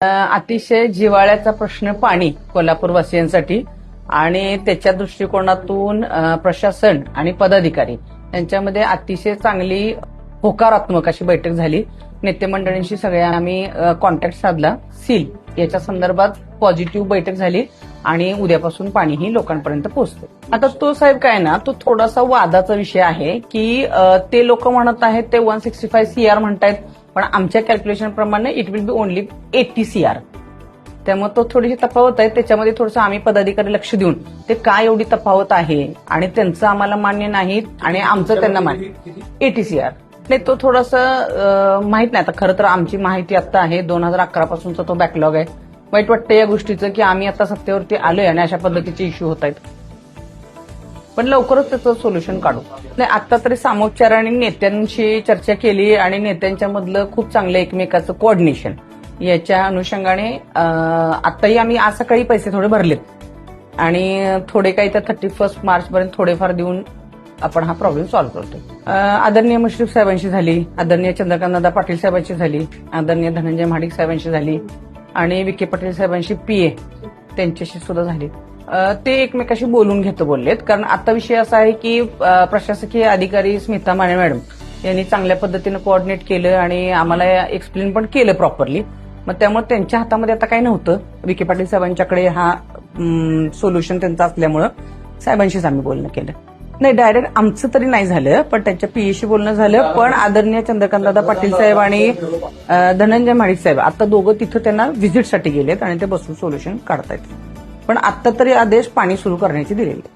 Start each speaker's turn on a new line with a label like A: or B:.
A: अतिशय जिव्हाळ्याचा प्रश्न पाणी कोल्हापूरवासियांसाठी आणि त्याच्या दृष्टिकोनातून प्रशासन आणि पदाधिकारी यांच्यामध्ये अतिशय चांगली होकारात्मक अशी बैठक झाली. नेते मंडळींशी सगळ्या आम्ही कॉन्टॅक्ट साधला. सील याच्या संदर्भात पॉझिटिव्ह बैठक झाली आणि उद्यापासून पाणीही लोकांपर्यंत पोहोचते. आता तो साहेब काय ना, तो थोडासा वादाचा विषय आहे की ते लोक म्हणत आहेत ते 165 CR म्हणतायत, पण आमच्या कॅल्क्युलेशन प्रमाणे it will be only 80 CR. त्यामुळे तो थोडीशी तफावत आहे. त्याच्यामध्ये थोडंसं आम्ही पदाधिकारी लक्ष देऊन ते काय एवढी तफावत आहे आणि त्यांचं आम्हाला मान्य नाही आणि आमचं त्यांना मान्य 80 CR. नाही, तो थोडासा माहित नाही. आता खरं तर आमची माहिती आता आहे 2011 पासूनचा तो बॅकलॉग आहे. वाईट वाटतं या गोष्टीचं की आम्ही आता सत्तेवरती आलोय आणि अशा पद्धतीचे इश्यू होत आहेत, पण लवकरच त्याचं सोल्युशन काढू. नाही, आता तरी सामोपचाराने नेत्यांशी चर्चा केली आणि नेत्यांच्या मधलं खूप चांगलं एकमेकाचं कोऑर्डिनेशन याच्या अनुषंगाने आताही आम्ही आज सकाळी पैसे थोडे भरलेत आणि थोडे काही त्या 31 मार्च पर्यंत थोडेफार देऊन आपण हा प्रॉब्लेम सॉल्व्ह करतो. आदरणीय मुश्रीफ साहेबांशी झाली, आदरणीय चंद्रकांतदादा पाटील साहेबांशी झाली, आदरणीय धनंजय महाडिक साहेबांशी झाली आणि विखे पाटील साहेबांशी PA त्यांच्याशी सुद्धा झाली. ते एकमेकाशी बोलून घेतो बोललेत. कारण आता विषय असा आहे की प्रशासकीय अधिकारी स्मिता माने मॅडम यांनी चांगल्या पद्धतीनं कोऑर्डिनेट केलं आणि आम्हाला एक्सप्लेन पण केलं प्रॉपरली. मग त्यामुळे त्यांच्या हातामध्ये आता काही नव्हतं. विखे पाटील साहेबांच्याकडे हा सोल्युशन त्यांचा असल्यामुळं साहेबांशीच आम्ही बोलणं केलं. नाही, डायरेक्ट आमचं तरी नाही झालं, पण त्यांच्या PAशी बोलणं झालं. पण आदरणीय चंद्रकांतदादा पाटील साहेब आणि धनंजय महाडिक साहेब आता दोघं तिथं त्यांना व्हिजिटसाठी गेलेत आणि ते बसून सोल्युशन काढतायत. पण आता तरी आदेश पाणी सुरू करण्याचे दिलेले.